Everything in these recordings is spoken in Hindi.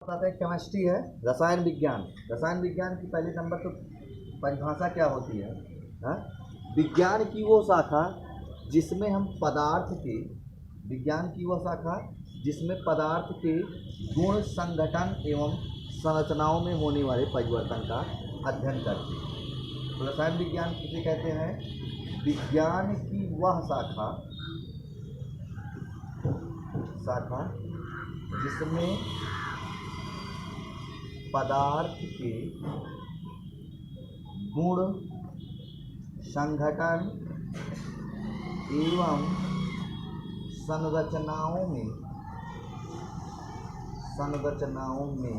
आता है केमिस्ट्री है, रसायन विज्ञान। रसायन विज्ञान की पहले नंबर तो परिभाषा क्या होती है? हाँ, विज्ञान की वो शाखा जिसमें हम पदार्थ के विज्ञान की वह शाखा जिसमें पदार्थ के गुण, संगठन एवं संरचनाओं में होने वाले परिवर्तन का अध्ययन करते हैं। तो रसायन विज्ञान किसे कहते हैं? विज्ञान की वह शाखा जिसमें पदार्थ के गुण, संगठन एवं संरचनाओं में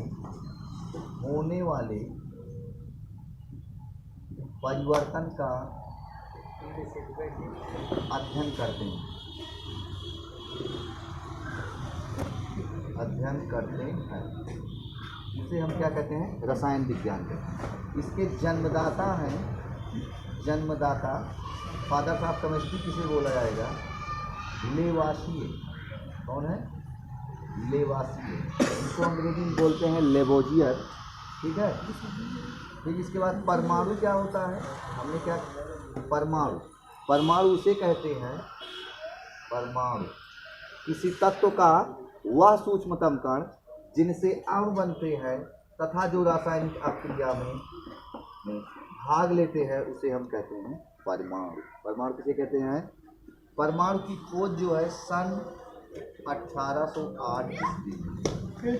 होने वाले परिवर्तन का अध्ययन करते हैं। इसे हम क्या कहते हैं? रसायन विज्ञान कहते हैं। इसके जन्मदाता फादर ऑफ केमिस्ट्री किसे बोला जाएगा? लेवासिए। कौन है? लेवासिए। इसको अंग्रेजी में बोलते हैं लेबोजियर। ठीक है। फिर इसके बाद परमाणु क्या होता है? हमने क्या परमाणु उसे कहते हैं परमाणु किसी तत्व का वह सूक्ष्मतम कण जिनसे अणु बनते हैं तथा जो रासायनिक अभिक्रिया में भाग लेते हैं उसे हम कहते हैं परमाणु। परमाणु किसे कहते हैं? परमाणु की खोज जो है सन 1808 ईस्वी में।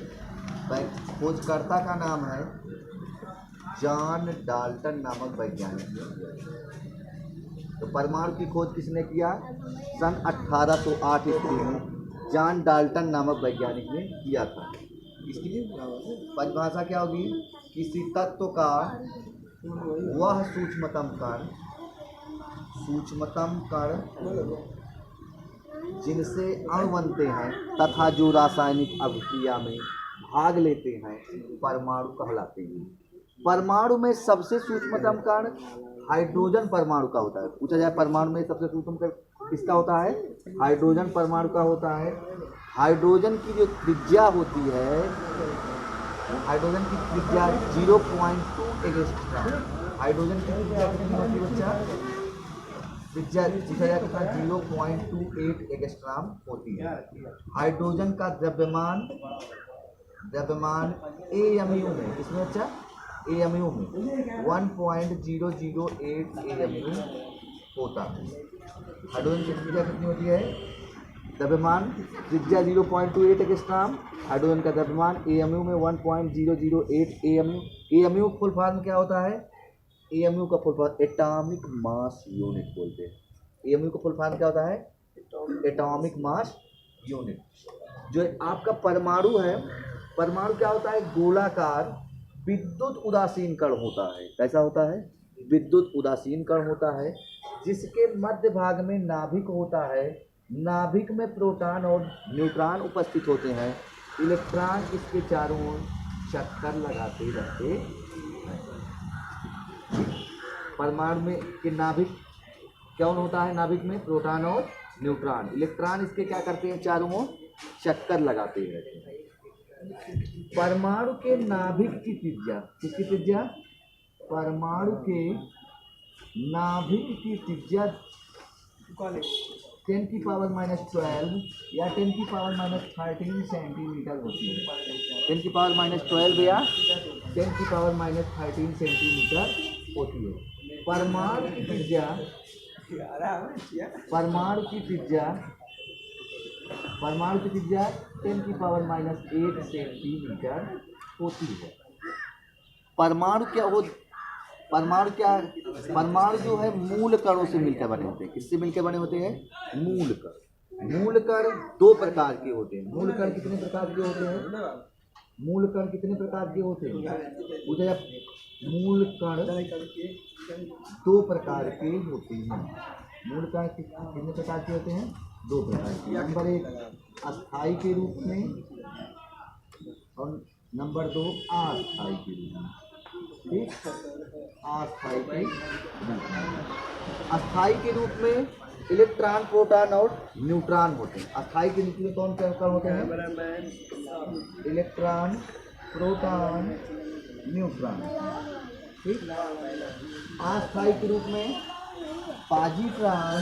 खोजकर्ता का नाम है जॉन डाल्टन नामक वैज्ञानिक। तो परमाणु की खोज किसने किया? सन 1808 ईस्वी में जॉन डाल्टन नामक वैज्ञानिक ने किया था। इसके लिए परिभाषा क्या होगी? किसी तत्व का वह सूक्ष्मतम कण जिनसे अणु बनते हैं तथा जो रासायनिक अभिक्रिया में भाग लेते हैं परमाणु कहलाते हैं। परमाणु में सबसे सूक्ष्मतम कण हाइड्रोजन परमाणु का होता है। पूछा जाए परमाणु में सबसे सूक्ष्म कण किसका होता है? हाइड्रोजन परमाणु का होता है। हाइड्रोजन की जो त्रिज्या होती है, हाइड्रोजन की त्रिज्या 0.2 एंगस्ट्रॉम। हाइड्रोजन की त्रिज्या कितनी होती है बच्चा? त्रिज्या पूछा जाए कितना? 0.28 एंगस्ट्रॉम होती है। हाइड्रोजन का द्रव्यमान AMU में, किसमें बच्चा? AMU में 1.008 AMU होता है। हाइड्रोजन की त्रिज्या कितनी होती है? द्रव्यमान त्रिज्या 0.28 एंगस्ट्रॉम। हाइड्रोजन का द्रव्यमान AMU में 1.008 AMU। AMU फुल फॉर्म क्या होता है? AMU का full form atomic mass unit बोलते हैं। AMU का फुल फॉर्म क्या होता है? Atomic mass unit. जो आपका परमाणु है, परमाणु क्या होता है? गोलाकार विद्युत उदासीन कण होता है। कैसा होता है? विद्युत उदासीन कण होता है जिसके मध्य भाग में नाभिक होता है। नाभिक में प्रोटॉन और न्यूट्रॉन उपस्थित होते हैं। इलेक्ट्रॉन इसके चारों ओर चक्कर लगाते रहते हैं। परमाणु में के नाभिक कौन होता है? नाभिक में प्रोटॉन और न्यूट्रॉन। इलेक्ट्रॉन इसके क्या करते हैं? चारों ओर चक्कर लगाते रहते हैं। परमाणु के नाभिक की त्रिज्या, किसकी त्रिज्या? परमाणु के नाभिक की त्रिज्या 10⁻⁻12 या 10⁻⁻13 सेंटीमीटर होती है। 10⁻⁻12 या 10⁻⁻13 सेंटीमीटर होती है। परमाणु की त्रिज्या 10⁻⁸ सेंटीमीटर होती है। परमाणु जो है मूल कणों से मिलकर बने होते हैं। किससे मिलकर बने होते हैं? मूल कण। मूल कण दो प्रकार के होते हैं। मूल कण कितने प्रकार के होते हैं? मूल कण कितने प्रकार के होते हैं? पूछा जाए मूल कण दो प्रकार के होते हैं। मूल कण कितने प्रकार के होते हैं? दो प्रकार के। नंबर 1 अस्थाई के रूप में और नंबर 2 अस्थाई के रूप में। ठीक, अस्थाई के रूप में। अस्थाई के रूप में इलेक्ट्रॉन, प्रोटॉन और न्यूट्रॉन होते हैं। अस्थाई के रूप में कौन कौन होते हैं? Electron, proton, neutron. ठीक, अस्थायी के रूप में positron,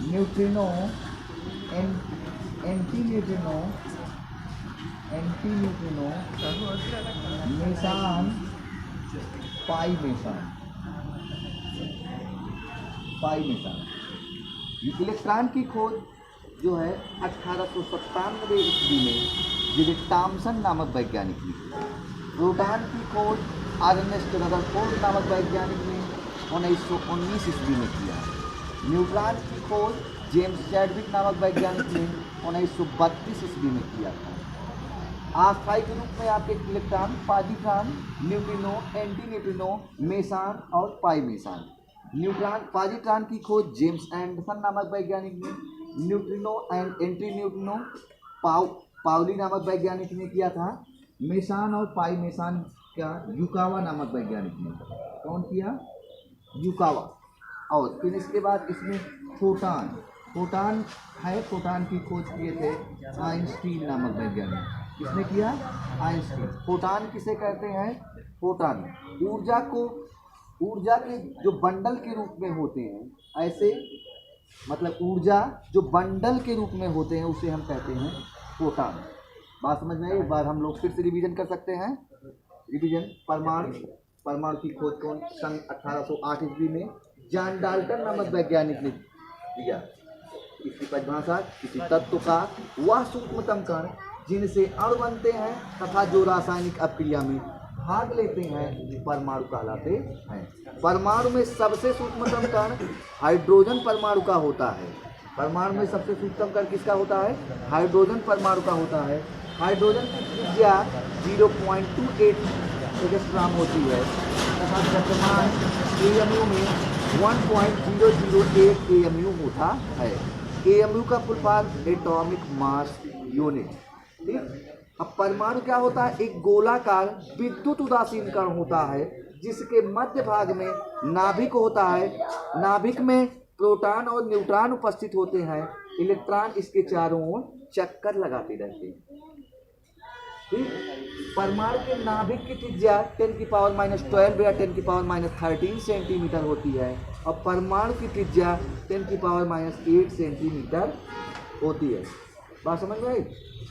neutrino, anti neutrino, meson, pi meson. Electron की खोज जो है 1897 ईस्वी में जे टॉमसन नामक वैज्ञानिक ने की। प्रोटॉन की खोज अर्नेस्ट रदरफोर्ड नामक वैज्ञानिक ने 1919 ईस्वी में किया। न्यूट्रॉन की खोज जेम्स चैडविक नामक वैज्ञानिक ने 1932 ईस्वी में किया था। अस्थायी के रूप में आपके electron positron, neutrino, anti neutrino, Mason और पाई मेसान। पॉजिट्रॉन की खोज जेम्स एंडरसन नामक वैज्ञानिक ने, neutrino and antineutrino Pauli नामक वैज्ञानिक ने किया था। मेसान और पाई मेसान का युकावा नामक वैज्ञानिक ने। कौन किया? युकावा। और फिर इसके बाद इसमें फोटान है, फोटान की खोज किए थे आइंस्टीन नामक वैज्ञानिक। किसने किया? आइंस्टीन। फोटान किसे कहते हैं? फोटान ऊर्जा के जो बंडल के रूप में होते हैं, ऐसे मतलब ऊर्जा जो बंडल के रूप में होते हैं उसे हम कहते हैं फोटान। बात समझ में आई? एक बार हम लोग फिर से रिवीजन कर सकते हैं। रिवीजन, परमाणु की खोज कौन? सन 1808 ईस्वी में जॉन डाल्टन नामक वैज्ञानिक ने दिया। इसकी परिभाषा किसी तत्व का वह सूक्ष्मतम कण जिनसे अणु बनते हैं तथा जो रासायनिक अभिक्रिया में भाग लेते हैं परमाणु कहलाते हैं। परमाणु में सबसे सूक्ष्मतम कण हाइड्रोजन परमाणु का होता है। परमाणु में सबसे सूक्ष्मतम कण किसका होता है? हाइड्रोजन परमाणु का होता है। हाइड्रोजन की त्रिज्या 0.28 एंगस्ट्रॉम होती है तथा द्रव्यमान AMU में 1.008 AMU होता है। AMU का full form atomic mass unit. ठीक, अब परमाणु क्या होता है? एक गोलाकार विद्युत उदासीन कण होता है जिसके मध्य भाग में नाभिक होता है। नाभिक में प्रोटॉन और न्यूट्रॉन उपस्थित होते हैं। इलेक्ट्रॉन इसके चारों ओर चक्कर लगाते रहते हैं। ठीक, परमाणु के नाभिक की त्रिज्या 10⁻12 या 10⁻13 सेंटीमीटर होती है और परमाणु की त्रिज्या 10⁻8 सेंटीमीटर होती है। बात समझ में आई?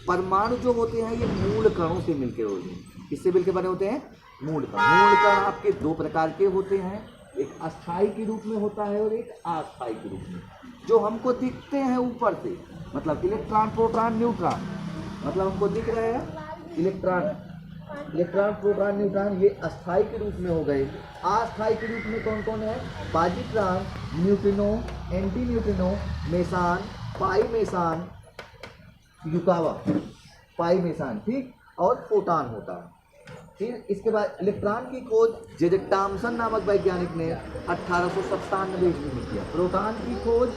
परमाणु जो होते हैं ये मूल कणों से मिलकर होते हैं। किससे मिलकर बने होते हैं? मूल कण। मूल कण आपके दो प्रकार के होते हैं, एक अस्थायी के रूप में होता है और एक अस्थायी के रूप में। जो हमको दिखते हैं ऊपर से, मतलब इलेक्ट्रॉन, प्रोटॉन, न्यूट्रॉन, मतलब हमको दिख रहे हैं इलेक्ट्रॉन, प्रोटॉन, न्यूट्रॉन, ये अस्थायी के रूप में हो गए। अस्थायी के रूप में कौन कौन है? Positron, neutrino, anti neutrino, meson, pi meson, Yukawa, pi meson. ठीक, और फोटान होता है। फिर इसके बाद इलेक्ट्रॉन की खोज जे टॉमसन नामक वैज्ञानिक ने 1897 ईस्वी में किया। प्रोटॉन की खोज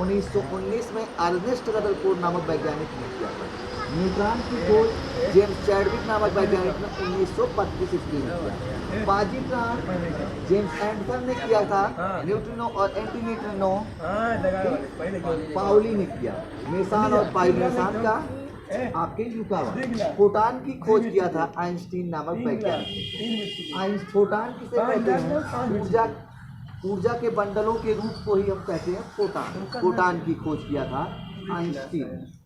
1919 में अर्नेस्ट रदरफोर्ड नामक वैज्ञानिक ने किया था। न्यूट्रॉन की खोज जेम्स चैडविक नामक वैज्ञानिक ने 1925 ईस्वी में किया। पॉजिट्रॉन जेम्स एंडरसन ने किया था। न्यूट्रिनो और एंटी न्यूट्रिनो पाउली ने किया। मेसान और पाई मेसान का आपके युकावा। फोटान की खोज किया था आइंस्टीन नामक वैज्ञानिक ने। फोटान किसे कहते हैं? ऊर्जा के बंडलों के रूप को ही हम कहते हैं फोटान। फोटान की खोज किया था आइंस्टीन।